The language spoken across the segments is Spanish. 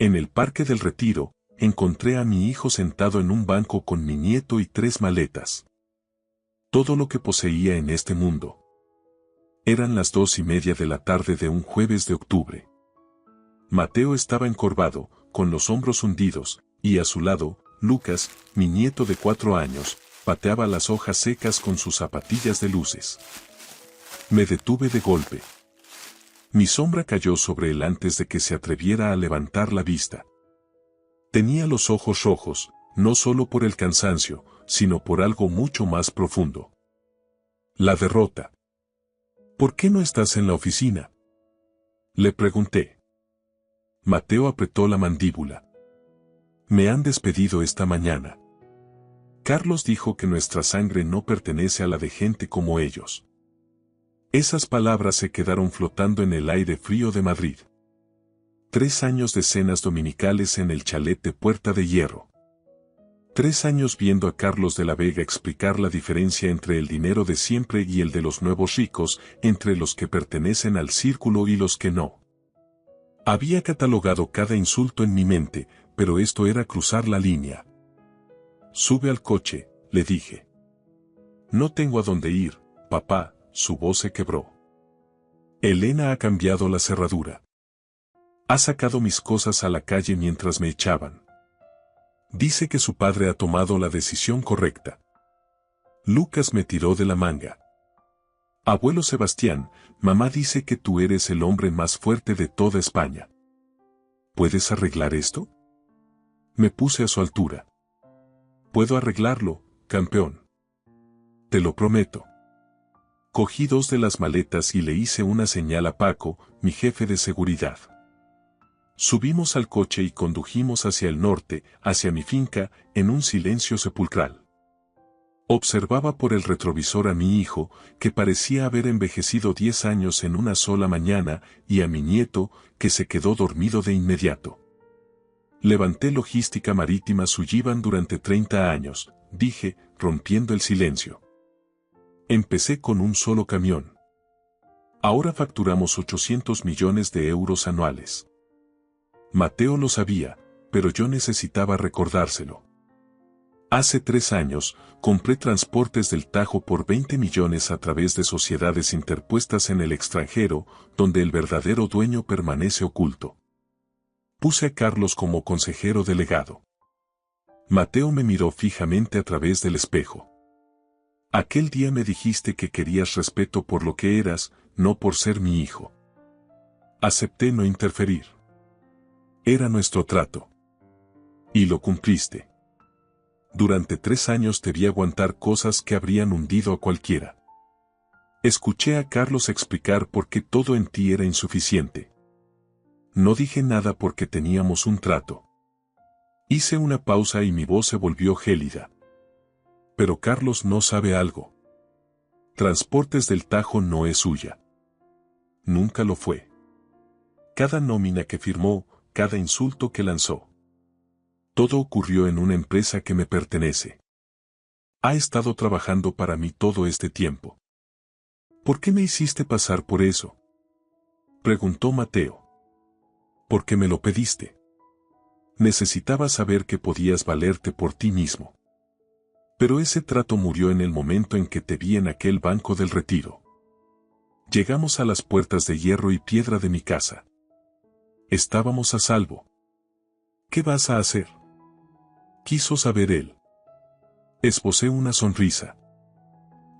En el Parque del Retiro, encontré a mi hijo sentado en un banco con mi nieto y 3 maletas. Todo lo que poseía en este mundo. Eran las 2:30 de la tarde de un jueves de octubre. Mateo estaba encorvado, con los hombros hundidos, y a su lado, Lucas, mi nieto de 4 años, pateaba las hojas secas con sus zapatillas de luces. Me detuve de golpe. Mi sombra cayó sobre él antes de que se atreviera a levantar la vista. Tenía los ojos rojos, no solo por el cansancio, sino por algo mucho más profundo. La derrota. ¿Por qué no estás en la oficina?, le pregunté. Mateo apretó la mandíbula. Me han despedido esta mañana. Carlos dijo que nuestra sangre no pertenece a la de gente como ellos. Esas palabras se quedaron flotando en el aire frío de Madrid. 3 años de cenas dominicales en el chalet de Puerta de Hierro. 3 años viendo a Carlos de la Vega explicar la diferencia entre el dinero de siempre y el de los nuevos ricos, entre los que pertenecen al círculo y los que no. Había catalogado cada insulto en mi mente, pero esto era cruzar la línea. Sube al coche, le dije. No tengo a dónde ir, papá. Su voz se quebró. Elena ha cambiado la cerradura. Ha sacado mis cosas a la calle mientras me echaban. Dice que su padre ha tomado la decisión correcta. Lucas me tiró de la manga. Abuelo Sebastián, mamá dice que tú eres el hombre más fuerte de toda España. ¿Puedes arreglar esto? Me puse a su altura. Puedo arreglarlo, campeón. Te lo prometo. Cogí 2 de las maletas y le hice una señal a Paco, mi jefe de seguridad. Subimos al coche y condujimos hacia el norte, hacia mi finca, en un silencio sepulcral. Observaba por el retrovisor a mi hijo, que parecía haber envejecido 10 años en una sola mañana, y a mi nieto, que se quedó dormido de inmediato. Levanté Logística Marítima Sullivan durante 30 años, dije, rompiendo el silencio. Empecé con un solo camión. Ahora facturamos 800 millones de euros anuales. Mateo lo sabía, pero yo necesitaba recordárselo. Hace 3 años, compré Transportes del Tajo por 20 millones a través de sociedades interpuestas en el extranjero, donde el verdadero dueño permanece oculto. Puse a Carlos como consejero delegado. Mateo me miró fijamente a través del espejo. Aquel día me dijiste que querías respeto por lo que eras, no por ser mi hijo. Acepté no interferir. Era nuestro trato. Y lo cumpliste. Durante 3 años te vi aguantar cosas que habrían hundido a cualquiera. Escuché a Carlos explicar por qué todo en ti era insuficiente. No dije nada porque teníamos un trato. Hice una pausa y mi voz se volvió gélida. Pero Carlos no sabe algo. Transportes del Tajo no es suya. Nunca lo fue. Cada nómina que firmó, cada insulto que lanzó. Todo ocurrió en una empresa que me pertenece. Ha estado trabajando para mí todo este tiempo. ¿Por qué me hiciste pasar por eso?, preguntó Mateo. Porque me lo pediste. Necesitaba saber que podías valerte por ti mismo. Pero ese trato murió en el momento en que te vi en aquel banco del Retiro. Llegamos a las puertas de hierro y piedra de mi casa. Estábamos a salvo. ¿Qué vas a hacer?, quiso saber él. Esbocé una sonrisa.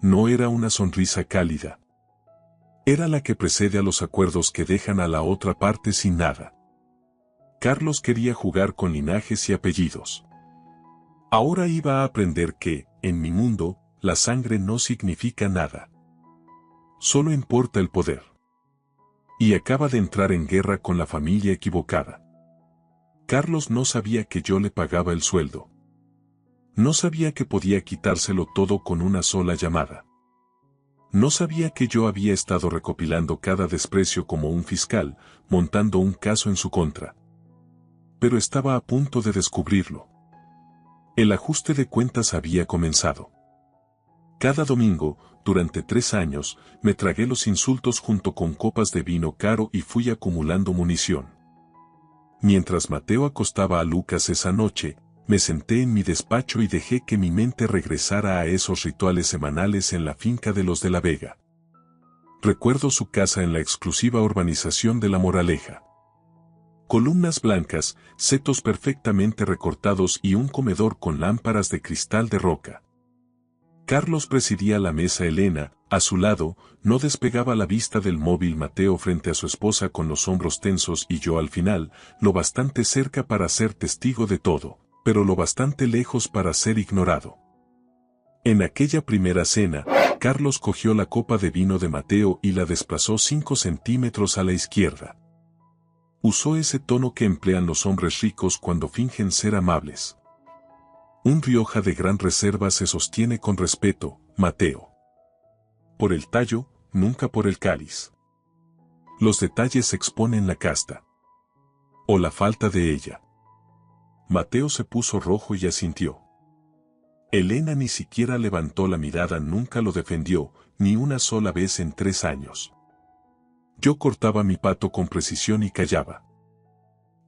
No era una sonrisa cálida. Era la que precede a los acuerdos que dejan a la otra parte sin nada. Carlos quería jugar con linajes y apellidos. Ahora iba a aprender que, en mi mundo, la sangre no significa nada. Solo importa el poder. Y acaba de entrar en guerra con la familia equivocada. Carlos no sabía que yo le pagaba el sueldo. No sabía que podía quitárselo todo con una sola llamada. No sabía que yo había estado recopilando cada desprecio como un fiscal, montando un caso en su contra. Pero estaba a punto de descubrirlo. El ajuste de cuentas había comenzado. Cada domingo, durante 3 años, me tragué los insultos junto con copas de vino caro y fui acumulando munición. Mientras Mateo acostaba a Lucas esa noche, me senté en mi despacho y dejé que mi mente regresara a esos rituales semanales en la finca de los de la Vega. Recuerdo su casa en la exclusiva urbanización de La Moraleja. Columnas blancas, setos perfectamente recortados y un comedor con lámparas de cristal de roca. Carlos presidía la mesa. Elena, a su lado, no despegaba la vista del móvil. Mateo frente a su esposa con los hombros tensos y yo al final, lo bastante cerca para ser testigo de todo, pero lo bastante lejos para ser ignorado. En aquella primera cena, Carlos cogió la copa de vino de Mateo y la desplazó 5 centímetros a la izquierda. Usó ese tono que emplean los hombres ricos cuando fingen ser amables. Un Rioja de gran reserva se sostiene con respeto, Mateo. Por el tallo, nunca por el cáliz. Los detalles exponen la casta. O la falta de ella. Mateo se puso rojo y asintió. Elena ni siquiera levantó la mirada, nunca lo defendió, ni una sola vez en 3 años. Yo cortaba mi pato con precisión y callaba.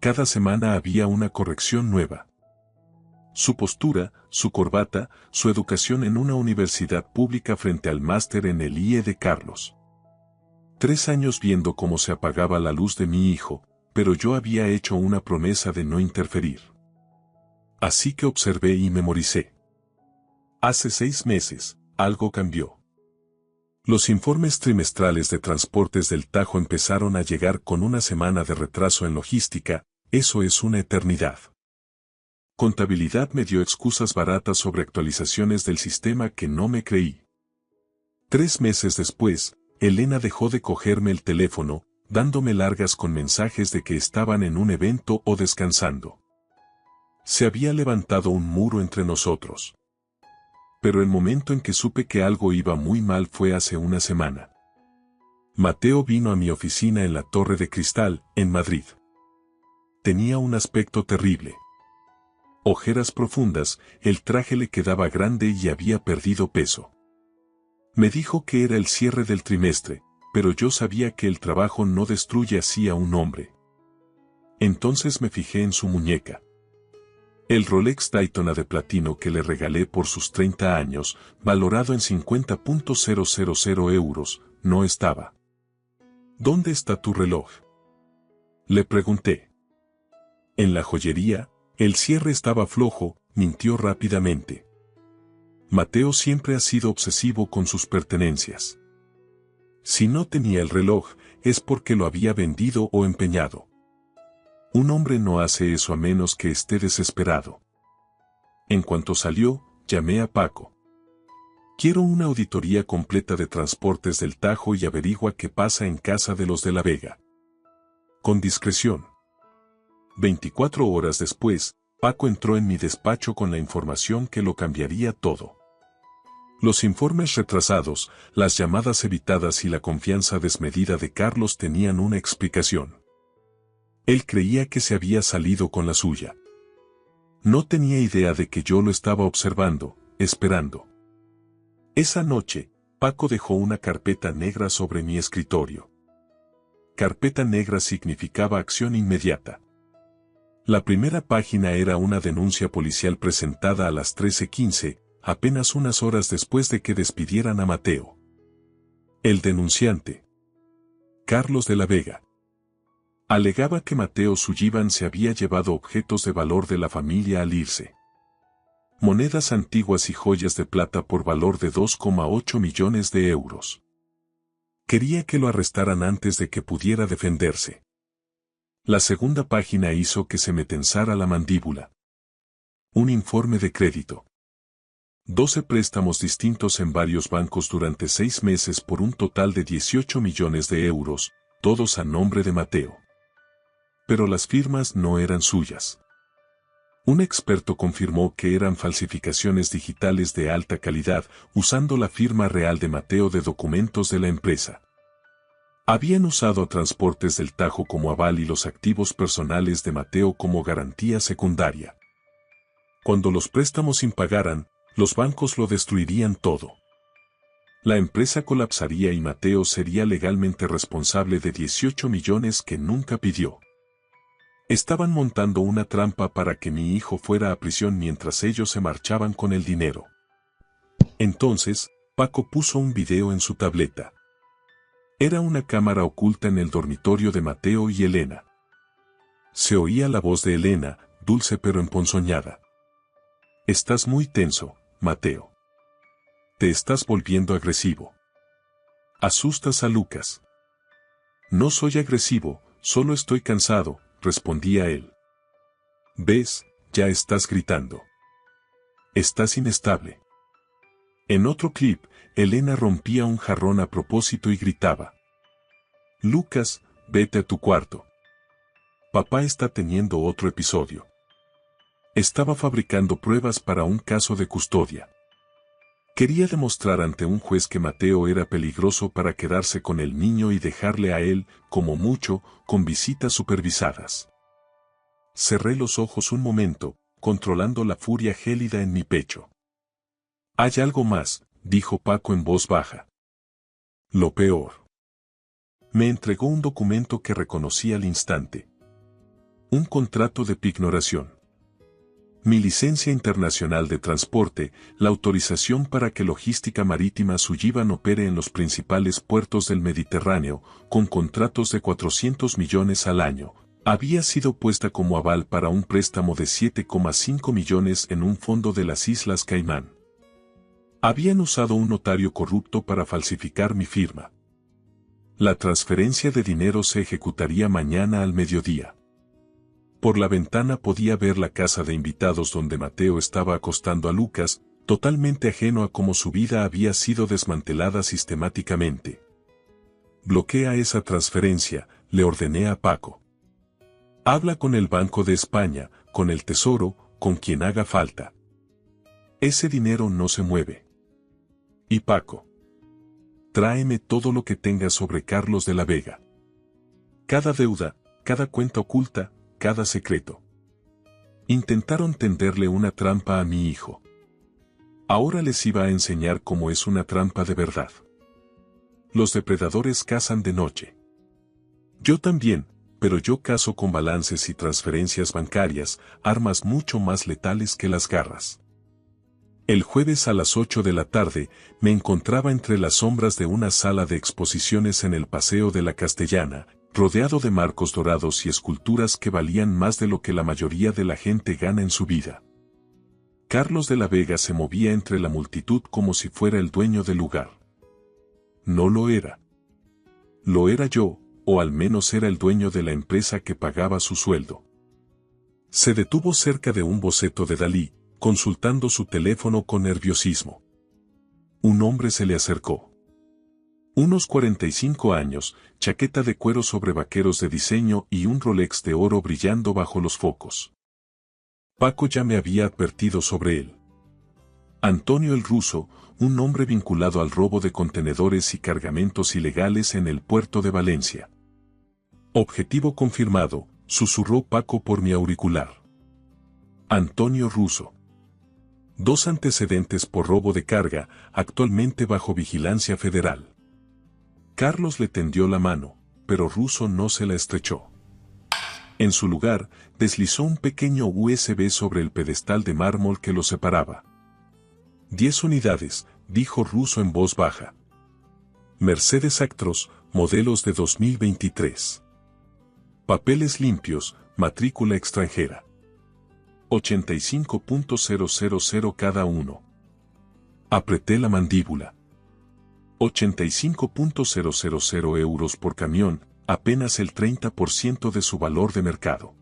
Cada semana había una corrección nueva. Su postura, su corbata, su educación en una universidad pública frente al máster en el IE de Carlos. 3 años viendo cómo se apagaba la luz de mi hijo, pero yo había hecho una promesa de no interferir. Así que observé y memoricé. Hace 6 meses, algo cambió. Los informes trimestrales de Transportes del Tajo empezaron a llegar con una semana de retraso en logística, eso es una eternidad. Contabilidad me dio excusas baratas sobre actualizaciones del sistema que no me creí. 3 meses después, Elena dejó de cogerme el teléfono, dándome largas con mensajes de que estaban en un evento o descansando. Se había levantado un muro entre nosotros. Pero el momento en que supe que algo iba muy mal fue hace una semana. Mateo vino a mi oficina en la Torre de Cristal, en Madrid. Tenía un aspecto terrible. Ojeras profundas, el traje le quedaba grande y había perdido peso. Me dijo que era el cierre del trimestre, pero yo sabía que el trabajo no destruye así a un hombre. Entonces me fijé en su muñeca. El Rolex Daytona de platino que le regalé por sus 30 años, valorado en 50.000 euros, no estaba. ¿Dónde está tu reloj?, le pregunté. En la joyería, el cierre estaba flojo, mintió rápidamente. Mateo siempre ha sido obsesivo con sus pertenencias. Si no tenía el reloj, es porque lo había vendido o empeñado. Un hombre no hace eso a menos que esté desesperado. En cuanto salió, llamé a Paco. Quiero una auditoría completa de Transportes del Tajo y averigua qué pasa en casa de los de la Vega. Con discreción. 24 horas después, Paco entró en mi despacho con la información que lo cambiaría todo. Los informes retrasados, las llamadas evitadas y la confianza desmedida de Carlos tenían una explicación. Él creía que se había salido con la suya. No tenía idea de que yo lo estaba observando, esperando. Esa noche, Paco dejó una carpeta negra sobre mi escritorio. Carpeta negra significaba acción inmediata. La primera página era una denuncia policial presentada a las 13:15, apenas unas horas después de que despidieran a Mateo. El denunciante, Carlos de la Vega, alegaba que Mateo Sullivan se había llevado objetos de valor de la familia al irse. Monedas antiguas y joyas de plata por valor de 2,8 millones de euros. Quería que lo arrestaran antes de que pudiera defenderse. La segunda página hizo que se me tensara la mandíbula. Un informe de crédito. 12 préstamos distintos en varios bancos durante 6 meses por un total de 18 millones de euros, todos a nombre de Mateo. Pero las firmas no eran suyas. Un experto confirmó que eran falsificaciones digitales de alta calidad, usando la firma real de Mateo de documentos de la empresa. Habían usado a Transportes del Tajo como aval y los activos personales de Mateo como garantía secundaria. Cuando los préstamos impagaran, los bancos lo destruirían todo. La empresa colapsaría y Mateo sería legalmente responsable de 18 millones que nunca pidió. Estaban montando una trampa para que mi hijo fuera a prisión mientras ellos se marchaban con el dinero. Entonces, Paco puso un video en su tableta. Era una cámara oculta en el dormitorio de Mateo y Elena. Se oía la voz de Elena, dulce pero emponzoñada. Estás muy tenso, Mateo. Te estás volviendo agresivo. Asustas a Lucas. No soy agresivo, solo estoy cansado, respondía él. ¿Ves? Ya estás gritando. Estás inestable. En otro clip, Elena rompía un jarrón a propósito y gritaba. Lucas, vete a tu cuarto. Papá está teniendo otro episodio. Estaba fabricando pruebas para un caso de custodia. Quería demostrar ante un juez que Mateo era peligroso para quedarse con el niño y dejarle a él, como mucho, con visitas supervisadas. Cerré los ojos un momento, controlando la furia gélida en mi pecho. Hay algo más, dijo Paco en voz baja. Lo peor. Me entregó un documento que reconocí al instante. Un contrato de pignoración. Mi licencia internacional de transporte, la autorización para que Logística Marítima Sullivan opere en los principales puertos del Mediterráneo, con contratos de 400 millones al año, había sido puesta como aval para un préstamo de 7,5 millones en un fondo de las Islas Caimán. Habían usado un notario corrupto para falsificar mi firma. La transferencia de dinero se ejecutaría mañana al mediodía. Por la ventana podía ver la casa de invitados donde Mateo estaba acostando a Lucas, totalmente ajeno a cómo su vida había sido desmantelada sistemáticamente. Bloquea esa transferencia, le ordené a Paco. Habla con el Banco de España, con el Tesoro, con quien haga falta. Ese dinero no se mueve. Y Paco, tráeme todo lo que tengas sobre Carlos de la Vega. Cada deuda, cada cuenta oculta, cada secreto. Intentaron tenderle una trampa a mi hijo. Ahora les iba a enseñar cómo es una trampa de verdad. Los depredadores cazan de noche. Yo también, pero yo cazo con balances y transferencias bancarias, armas mucho más letales que las garras. El jueves a las 8 de la tarde, me encontraba entre las sombras de una sala de exposiciones en el Paseo de la Castellana, rodeado de marcos dorados y esculturas que valían más de lo que la mayoría de la gente gana en su vida. Carlos de la Vega se movía entre la multitud como si fuera el dueño del lugar. No lo era. Lo era yo, o al menos era el dueño de la empresa que pagaba su sueldo. Se detuvo cerca de un boceto de Dalí, consultando su teléfono con nerviosismo. Un hombre se le acercó. Unos 45 años, chaqueta de cuero sobre vaqueros de diseño y un Rolex de oro brillando bajo los focos. Paco ya me había advertido sobre él. Antonio el Ruso, un hombre vinculado al robo de contenedores y cargamentos ilegales en el puerto de Valencia. Objetivo confirmado, susurró Paco por mi auricular. Antonio Ruso. 2 antecedentes por robo de carga, actualmente bajo vigilancia federal. Carlos le tendió la mano, pero Ruso no se la estrechó. En su lugar, deslizó un pequeño USB sobre el pedestal de mármol que lo separaba. 10 unidades, dijo Ruso en voz baja. Mercedes Actros, modelos de 2023. Papeles limpios, matrícula extranjera. 85.000 cada uno. Apreté la mandíbula. 85.000 euros por camión, apenas el 30% de su valor de mercado.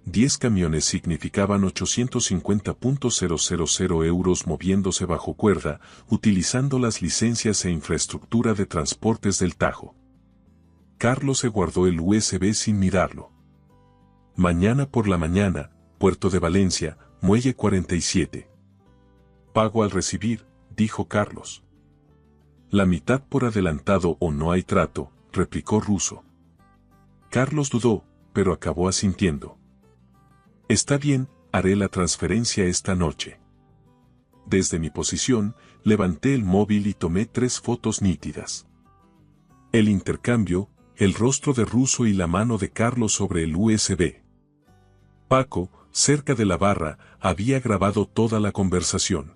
10 camiones significaban 850.000 euros moviéndose bajo cuerda, utilizando las licencias e infraestructura de transportes del Tajo. Carlos se guardó el USB sin mirarlo. Mañana por la mañana, Puerto de Valencia, Muelle 47. Pago al recibir, dijo Carlos. La mitad por adelantado o no hay trato, replicó Ruso. Carlos dudó, pero acabó asintiendo. Está bien, haré la transferencia esta noche. Desde mi posición, levanté el móvil y tomé 3 fotos nítidas. El intercambio, el rostro de Ruso y la mano de Carlos sobre el USB. Paco, cerca de la barra, había grabado toda la conversación.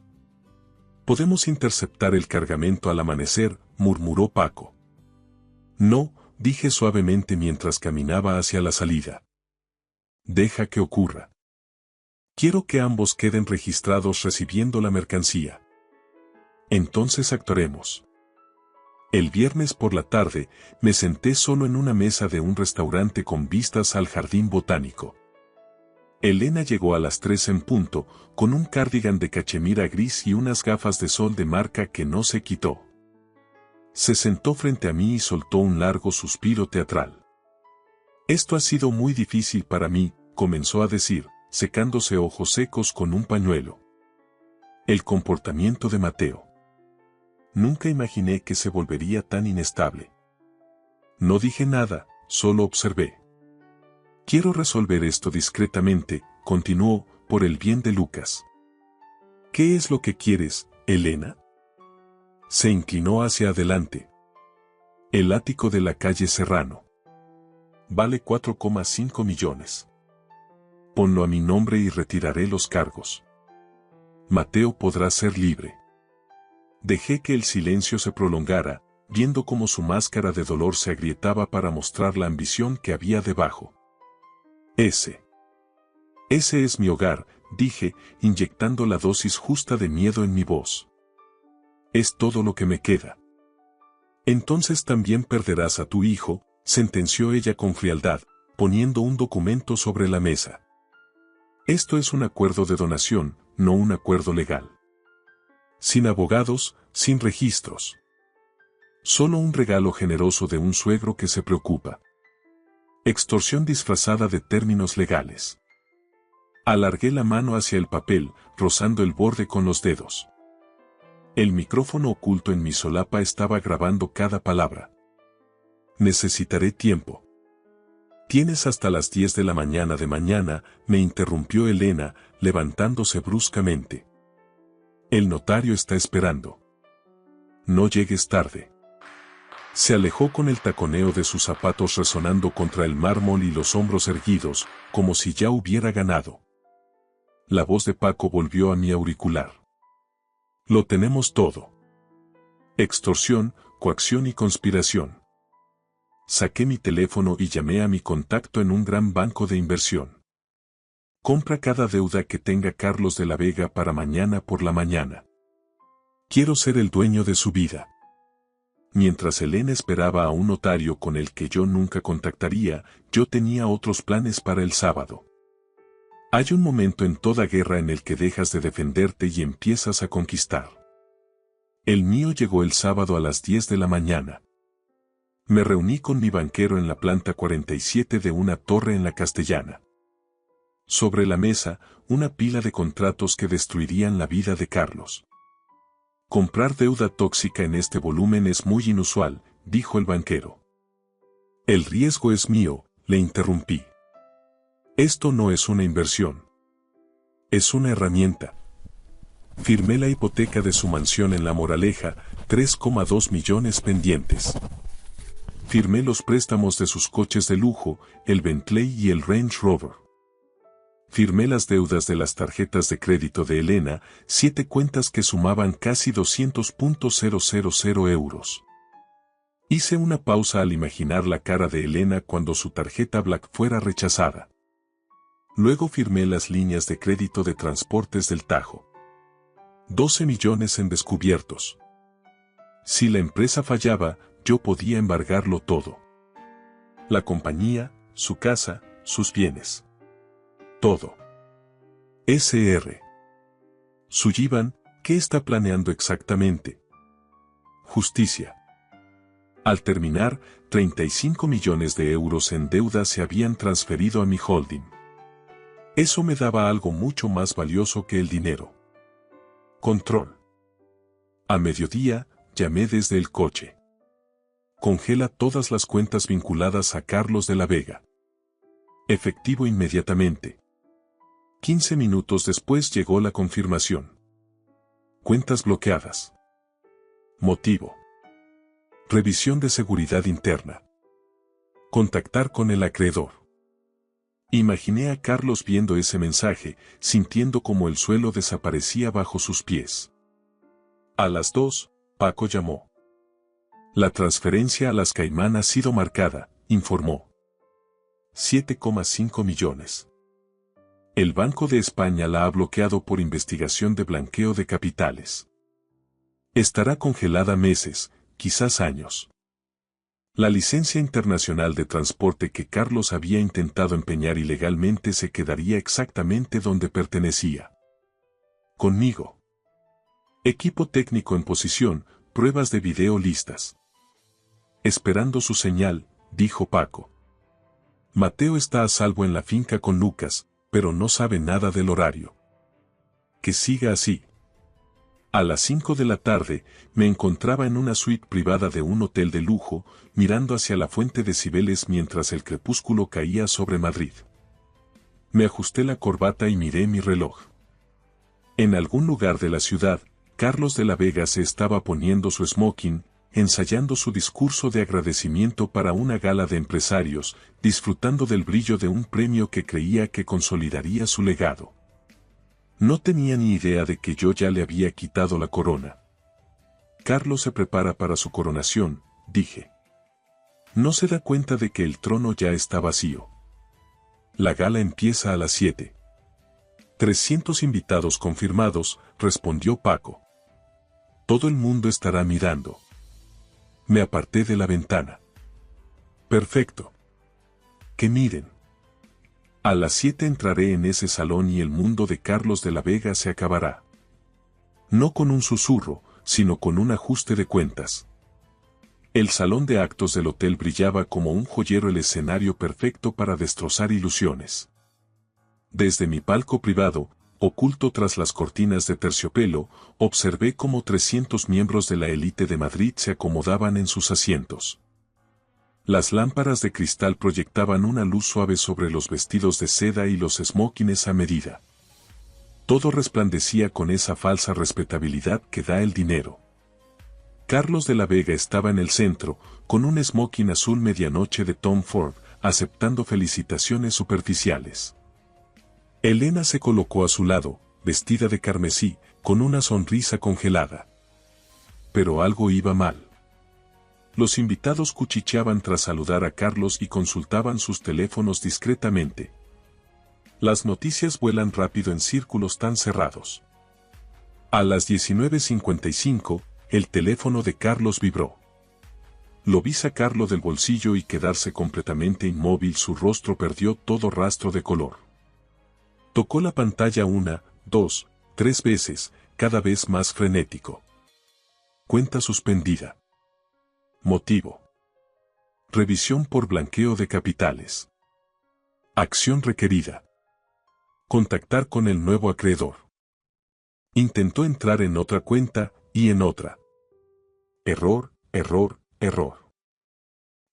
«Podemos interceptar el cargamento al amanecer», murmuró Paco. «No», dije suavemente mientras caminaba hacia la salida. «Deja que ocurra. Quiero que ambos queden registrados recibiendo la mercancía. Entonces actuaremos». El viernes por la tarde, me senté solo en una mesa de un restaurante con vistas al jardín botánico. Elena llegó a las 3 en punto, con un cardigan de cachemira gris y unas gafas de sol de marca que no se quitó. Se sentó frente a mí y soltó un largo suspiro teatral. «Esto ha sido muy difícil para mí», comenzó a decir, secándose ojos secos con un pañuelo. «El comportamiento de Mateo. Nunca imaginé que se volvería tan inestable». No dije nada, solo observé. «Quiero resolver esto discretamente», continuó, «por el bien de Lucas». «¿Qué es lo que quieres, Elena?». Se inclinó hacia adelante. «El ático de la calle Serrano. Vale 4,5 millones. Ponlo a mi nombre y retiraré los cargos. Mateo podrá ser libre». Dejé que el silencio se prolongara, viendo cómo su máscara de dolor se agrietaba para mostrar la ambición que había debajo. Ese es mi hogar», dije, inyectando la dosis justa de miedo en mi voz. «Es todo lo que me queda». «Entonces también perderás a tu hijo», sentenció ella con frialdad, poniendo un documento sobre la mesa. «Esto es un acuerdo de donación, no un acuerdo legal. Sin abogados, sin registros. Solo un regalo generoso de un suegro que se preocupa. Extorsión disfrazada de términos legales». Alargué la mano hacia el papel, rozando el borde con los dedos. El micrófono oculto en mi solapa estaba grabando cada palabra. «Necesitaré tiempo». «Tienes hasta las 10 de la mañana», me interrumpió Elena, levantándose bruscamente. «El notario está esperando. No llegues tarde». Se alejó con el taconeo de sus zapatos resonando contra el mármol y los hombros erguidos, como si ya hubiera ganado. La voz de Paco volvió a mi auricular. «Lo tenemos todo. Extorsión, coacción y conspiración». Saqué mi teléfono y llamé a mi contacto en un gran banco de inversión. «Compra cada deuda que tenga Carlos de la Vega para mañana por la mañana. Quiero ser el dueño de su vida». Mientras Elena esperaba a un notario con el que yo nunca contactaría, yo tenía otros planes para el sábado. Hay un momento en toda guerra en el que dejas de defenderte y empiezas a conquistar. El mío llegó el sábado a las 10 de la mañana. Me reuní con mi banquero en la planta 47 de una torre en la Castellana. Sobre la mesa, una pila de contratos que destruirían la vida de Carlos. «Comprar deuda tóxica en este volumen es muy inusual», dijo el banquero. «El riesgo es mío», le interrumpí. «Esto no es una inversión. Es una herramienta». Firmé la hipoteca de su mansión en La Moraleja, 3,2 millones pendientes. Firmé los préstamos de sus coches de lujo, el Bentley y el Range Rover. Firmé las deudas de las tarjetas de crédito de Elena, 7 cuentas que sumaban casi 200.000 euros. Hice una pausa al imaginar la cara de Elena cuando su tarjeta Black fuera rechazada. Luego firmé las líneas de crédito de Transportes del Tajo. 12 millones en descubiertos. Si la empresa fallaba, yo podía embargarlo todo. La compañía, su casa, sus bienes. Todo. Sr. Sullivan, ¿qué está planeando exactamente? Justicia. Al terminar, 35 millones de euros en deuda se habían transferido a mi holding. Eso me daba algo mucho más valioso que el dinero. Control. A mediodía, llamé desde el coche. Congela todas las cuentas vinculadas a Carlos de la Vega. Efectivo inmediatamente. 15 minutos después llegó la confirmación. Cuentas bloqueadas. Motivo. Revisión de seguridad interna. Contactar con el acreedor. Imaginé a Carlos viendo ese mensaje, sintiendo como el suelo desaparecía bajo sus pies. A las 2, Paco llamó. La transferencia a las Caimán ha sido marcada, informó. 7,5 millones. El Banco de España la ha bloqueado por investigación de blanqueo de capitales. Estará congelada meses, quizás años. La licencia internacional de transporte que Carlos había intentado empeñar ilegalmente se quedaría exactamente donde pertenecía. Conmigo. Equipo técnico en posición, pruebas de video listas. Esperando su señal, dijo Paco. Mateo está a salvo en la finca con Lucas, pero no sabe nada del horario. Que siga así. A las 5 de la tarde, me encontraba en una suite privada de un hotel de lujo, mirando hacia la fuente de Cibeles mientras el crepúsculo caía sobre Madrid. Me ajusté la corbata y miré mi reloj. En algún lugar de la ciudad, Carlos de la Vega se estaba poniendo su smoking, ensayando su discurso de agradecimiento para una gala de empresarios, disfrutando del brillo de un premio que creía que consolidaría su legado. No tenía ni idea de que yo ya le había quitado la corona. Carlos se prepara para su coronación, dije. No se da cuenta de que el trono ya está vacío. La gala empieza a las 7. 300 invitados confirmados, respondió Paco. Todo el mundo estará mirando. Me aparté de la ventana. Perfecto. Que miren. A las 7 entraré en ese salón y el mundo de Carlos de la Vega se acabará. No con un susurro, sino con un ajuste de cuentas. El salón de actos del hotel brillaba como un joyero, el escenario perfecto para destrozar ilusiones. Desde mi palco privado, oculto tras las cortinas de terciopelo, observé cómo 300 miembros de la élite de Madrid se acomodaban en sus asientos. Las lámparas de cristal proyectaban una luz suave sobre los vestidos de seda y los smokines a medida. Todo resplandecía con esa falsa respetabilidad que da el dinero. Carlos de la Vega estaba en el centro, con un smoking azul medianoche de Tom Ford, aceptando felicitaciones superficiales. Elena se colocó a su lado, vestida de carmesí, con una sonrisa congelada. Pero algo iba mal. Los invitados cuchicheaban tras saludar a Carlos y consultaban sus teléfonos discretamente. Las noticias vuelan rápido en círculos tan cerrados. A las 19:55, el teléfono de Carlos vibró. Lo vi sacarlo del bolsillo y quedarse completamente inmóvil, su rostro perdió todo rastro de color. Tocó la pantalla 1, 2, 3 veces, cada vez más frenético. Cuenta suspendida. Motivo. Revisión por blanqueo de capitales. Acción requerida. Contactar con el nuevo acreedor. Intentó entrar en otra cuenta, y en otra. Error, error, error.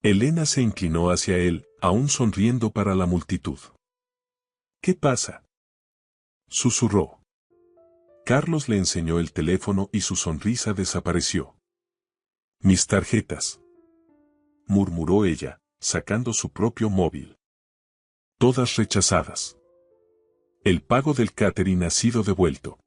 Elena se inclinó hacia él, aún sonriendo para la multitud. ¿Qué pasa?, susurró. Carlos le enseñó el teléfono y su sonrisa desapareció. Mis tarjetas, murmuró ella, sacando su propio móvil. Todas rechazadas. El pago del catering ha sido devuelto.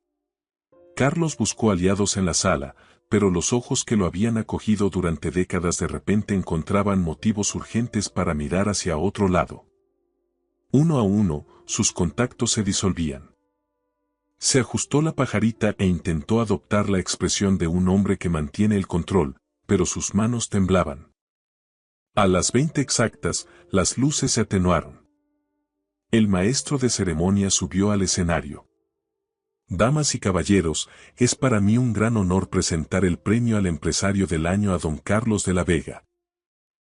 Carlos buscó aliados en la sala, pero los ojos que lo habían acogido durante décadas de repente encontraban motivos urgentes para mirar hacia otro lado. Uno a uno, sus contactos se disolvían. Se ajustó la pajarita e intentó adoptar la expresión de un hombre que mantiene el control, pero sus manos temblaban. A las 20 exactas, las luces se atenuaron. El maestro de ceremonia subió al escenario. Damas y caballeros, es para mí un gran honor presentar el premio al empresario del año a don Carlos de la Vega.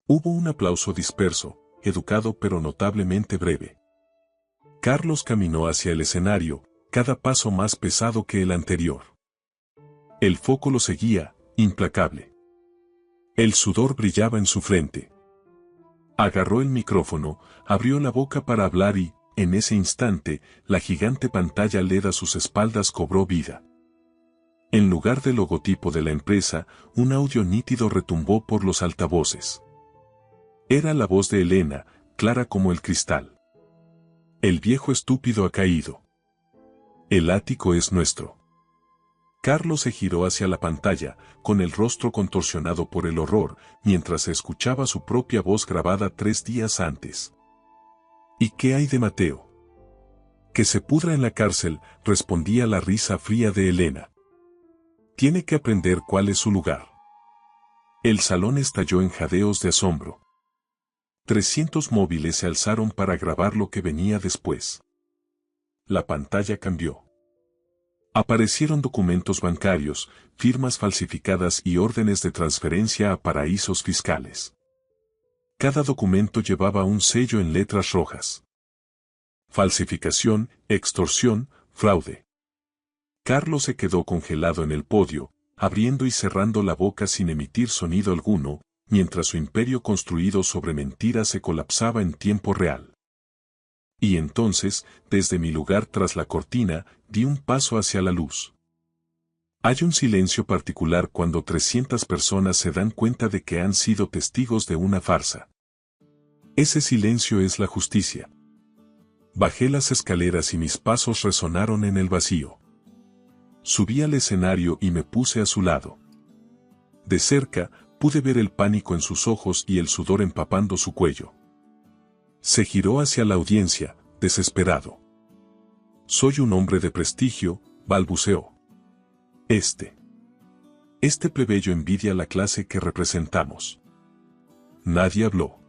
Hubo un aplauso disperso, educado pero notablemente breve. Carlos caminó hacia el escenario, cada paso más pesado que el anterior. El foco lo seguía, implacable. El sudor brillaba en su frente. Agarró el micrófono, abrió la boca para hablar y, en ese instante, la gigante pantalla LED a sus espaldas cobró vida. En lugar del logotipo de la empresa, un audio nítido retumbó por los altavoces. Era la voz de Elena, clara como el cristal. El viejo estúpido ha caído. El ático es nuestro. Carlos se giró hacia la pantalla, con el rostro contorsionado por el horror, mientras escuchaba su propia voz grabada 3 días antes. ¿Y qué hay de Mateo? Que se pudra en la cárcel, respondía la risa fría de Elena. Tiene que aprender cuál es su lugar. El salón estalló en jadeos de asombro. 300 móviles se alzaron para grabar lo que venía después. La pantalla cambió. Aparecieron documentos bancarios, firmas falsificadas y órdenes de transferencia a paraísos fiscales. Cada documento llevaba un sello en letras rojas. Falsificación, extorsión, fraude. Carlos se quedó congelado en el podio, abriendo y cerrando la boca sin emitir sonido alguno, mientras su imperio construido sobre mentiras se colapsaba en tiempo real. Y entonces, desde mi lugar tras la cortina, di un paso hacia la luz. Hay un silencio particular cuando 300 personas se dan cuenta de que han sido testigos de una farsa. Ese silencio es la justicia. Bajé las escaleras y mis pasos resonaron en el vacío. Subí al escenario y me puse a su lado. De cerca, pude ver el pánico en sus ojos y el sudor empapando su cuello. Se giró hacia la audiencia, desesperado. Soy un hombre de prestigio, balbuceó. Este plebeyo envidia la clase que representamos. Nadie habló.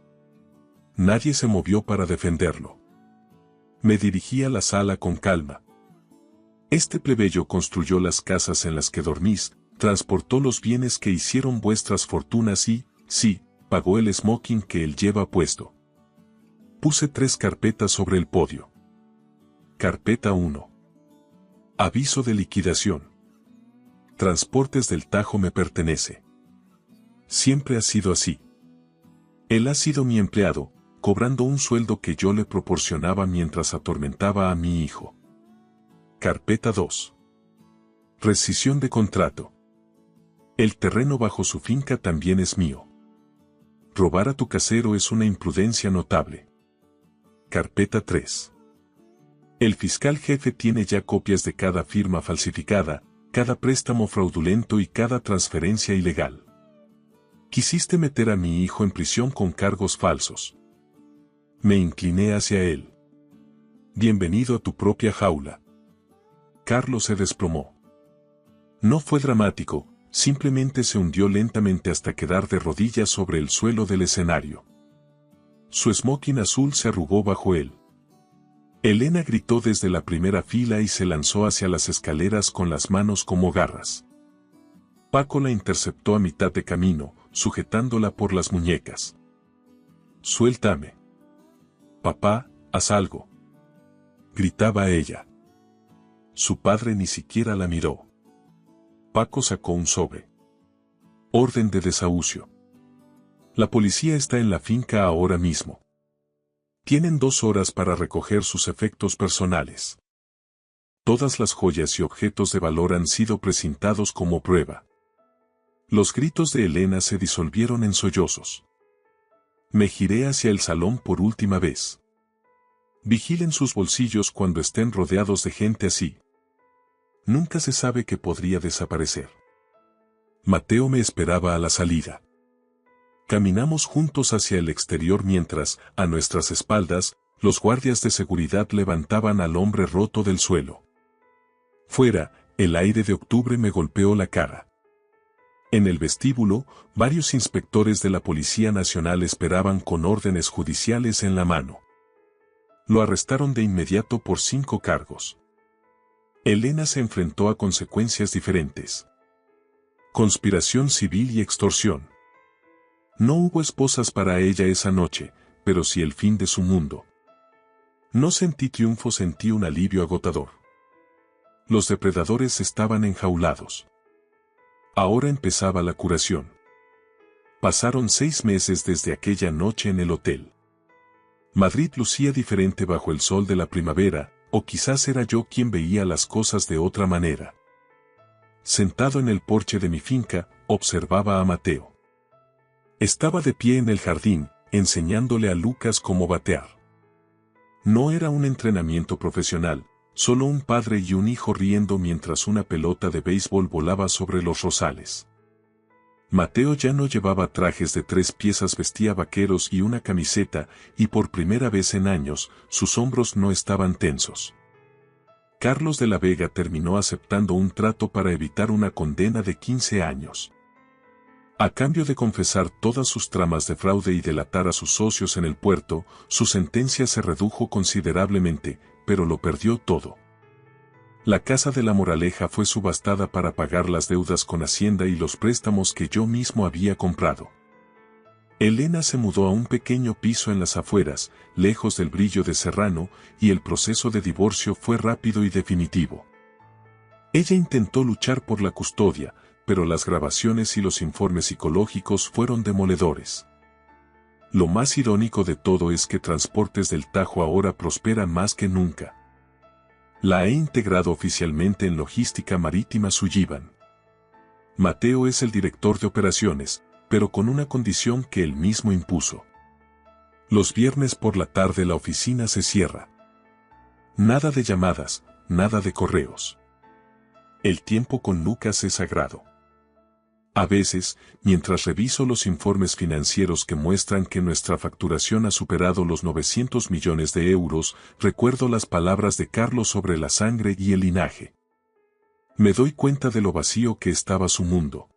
Nadie se movió para defenderlo. Me dirigí a la sala con calma. Este plebeyo construyó las casas en las que dormís, transportó los bienes que hicieron vuestras fortunas y, sí, pagó el smoking que él lleva puesto. Puse 3 carpetas sobre el podio. Carpeta 1. Aviso de liquidación. Transportes del Tajo me pertenece. Siempre ha sido así. Él ha sido mi empleado, cobrando un sueldo que yo le proporcionaba mientras atormentaba a mi hijo. Carpeta 2. Rescisión de contrato. El terreno bajo su finca también es mío. Robar a tu casero es una imprudencia notable. Carpeta 3. El fiscal jefe tiene ya copias de cada firma falsificada, cada préstamo fraudulento y cada transferencia ilegal. Quisiste meter a mi hijo en prisión con cargos falsos. Me incliné hacia él. Bienvenido a tu propia jaula. Carlos se desplomó. No fue dramático, simplemente se hundió lentamente hasta quedar de rodillas sobre el suelo del escenario. Su smoking azul se arrugó bajo él. Elena gritó desde la primera fila y se lanzó hacia las escaleras con las manos como garras. Paco la interceptó a mitad de camino, sujetándola por las muñecas. Suéltame. Papá, haz algo. Gritaba ella. Su padre ni siquiera la miró. Paco sacó un sobre. Orden de desahucio. La policía está en la finca ahora mismo. Tienen 2 horas para recoger sus efectos personales. Todas las joyas y objetos de valor han sido presentados como prueba. Los gritos de Elena se disolvieron en sollozos. Me giré hacia el salón por última vez. Vigilen sus bolsillos cuando estén rodeados de gente así. Nunca se sabe qué podría desaparecer. Mateo me esperaba a la salida. Caminamos juntos hacia el exterior mientras, a nuestras espaldas, los guardias de seguridad levantaban al hombre roto del suelo. Fuera, el aire de octubre me golpeó la cara. En el vestíbulo, varios inspectores de la Policía Nacional esperaban con órdenes judiciales en la mano. Lo arrestaron de inmediato por 5 cargos. Elena se enfrentó a consecuencias diferentes. Conspiración civil y extorsión. No hubo esposas para ella esa noche, pero sí el fin de su mundo. No sentí triunfo, sentí un alivio agotador. Los depredadores estaban enjaulados. Ahora empezaba la curación. Pasaron 6 meses desde aquella noche en el hotel. Madrid lucía diferente bajo el sol de la primavera, o quizás era yo quien veía las cosas de otra manera. Sentado en el porche de mi finca, observaba a Mateo. Estaba de pie en el jardín, enseñándole a Lucas cómo batear. No era un entrenamiento profesional, solo un padre y un hijo riendo mientras una pelota de béisbol volaba sobre los rosales. Mateo ya no llevaba trajes de 3 piezas, vestía vaqueros y una camiseta, y por primera vez en años, sus hombros no estaban tensos. Carlos de la Vega terminó aceptando un trato para evitar una condena de 15 años. A cambio de confesar todas sus tramas de fraude y delatar a sus socios en el puerto, su sentencia se redujo considerablemente, pero lo perdió todo. La casa de la Moraleja fue subastada para pagar las deudas con Hacienda y los préstamos que yo mismo había comprado. Elena se mudó a un pequeño piso en las afueras, lejos del brillo de Serrano, y el proceso de divorcio fue rápido y definitivo. Ella intentó luchar por la custodia, pero las grabaciones y los informes psicológicos fueron demoledores. Lo más irónico de todo es que Transportes del Tajo ahora prospera más que nunca. La he integrado oficialmente en Logística Marítima Sullivan. Mateo es el director de operaciones, pero con una condición que él mismo impuso. Los viernes por la tarde la oficina se cierra. Nada de llamadas, nada de correos. El tiempo con Lucas es sagrado. A veces, mientras reviso los informes financieros que muestran que nuestra facturación ha superado los 900 millones de euros, recuerdo las palabras de Carlos sobre la sangre y el linaje. Me doy cuenta de lo vacío que estaba su mundo.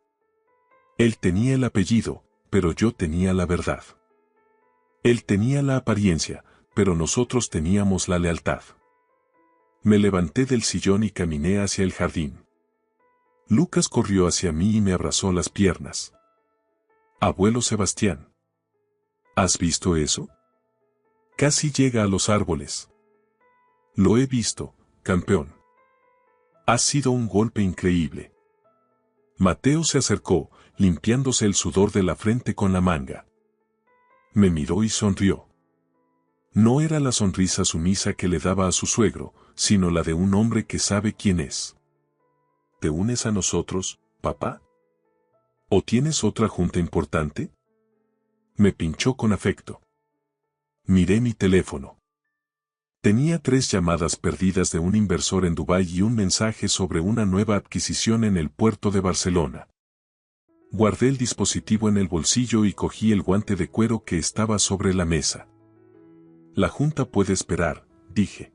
Él tenía el apellido, pero yo tenía la verdad. Él tenía la apariencia, pero nosotros teníamos la lealtad. Me levanté del sillón y caminé hacia el jardín. Lucas corrió hacia mí y me abrazó las piernas. Abuelo Sebastián. ¿Has visto eso? Casi llega a los árboles. Lo he visto, campeón. Ha sido un golpe increíble. Mateo se acercó, limpiándose el sudor de la frente con la manga. Me miró y sonrió. No era la sonrisa sumisa que le daba a su suegro, sino la de un hombre que sabe quién es. ¿Te unes a nosotros, papá? ¿O tienes otra junta importante? Me pinchó con afecto. Miré mi teléfono. Tenía 3 llamadas perdidas de un inversor en Dubái y un mensaje sobre una nueva adquisición en el puerto de Barcelona. Guardé el dispositivo en el bolsillo y cogí el guante de cuero que estaba sobre la mesa. La junta puede esperar, dije.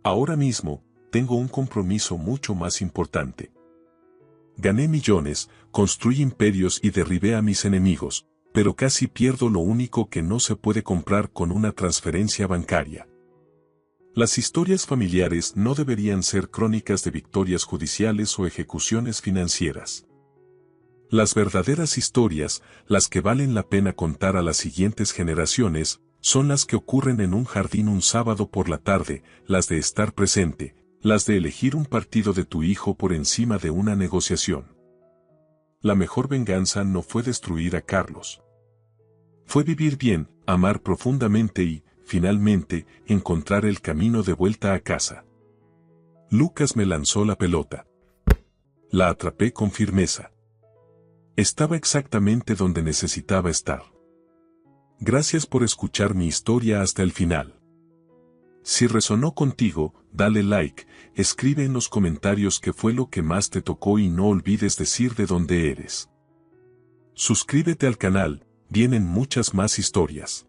Ahora mismo, tengo un compromiso mucho más importante. Gané millones, construí imperios y derribé a mis enemigos, pero casi pierdo lo único que no se puede comprar con una transferencia bancaria. Las historias familiares no deberían ser crónicas de victorias judiciales o ejecuciones financieras. Las verdaderas historias, las que valen la pena contar a las siguientes generaciones, son las que ocurren en un jardín un sábado por la tarde, las de estar presente, las de elegir un partido de tu hijo por encima de una negociación. La mejor venganza no fue destruir a Carlos. Fue vivir bien, amar profundamente y, finalmente, encontrar el camino de vuelta a casa. Lucas me lanzó la pelota. La atrapé con firmeza. Estaba exactamente donde necesitaba estar. Gracias por escuchar mi historia hasta el final. Si resonó contigo, dale like, escribe en los comentarios qué fue lo que más te tocó y no olvides decir de dónde eres. Suscríbete al canal, vienen muchas más historias.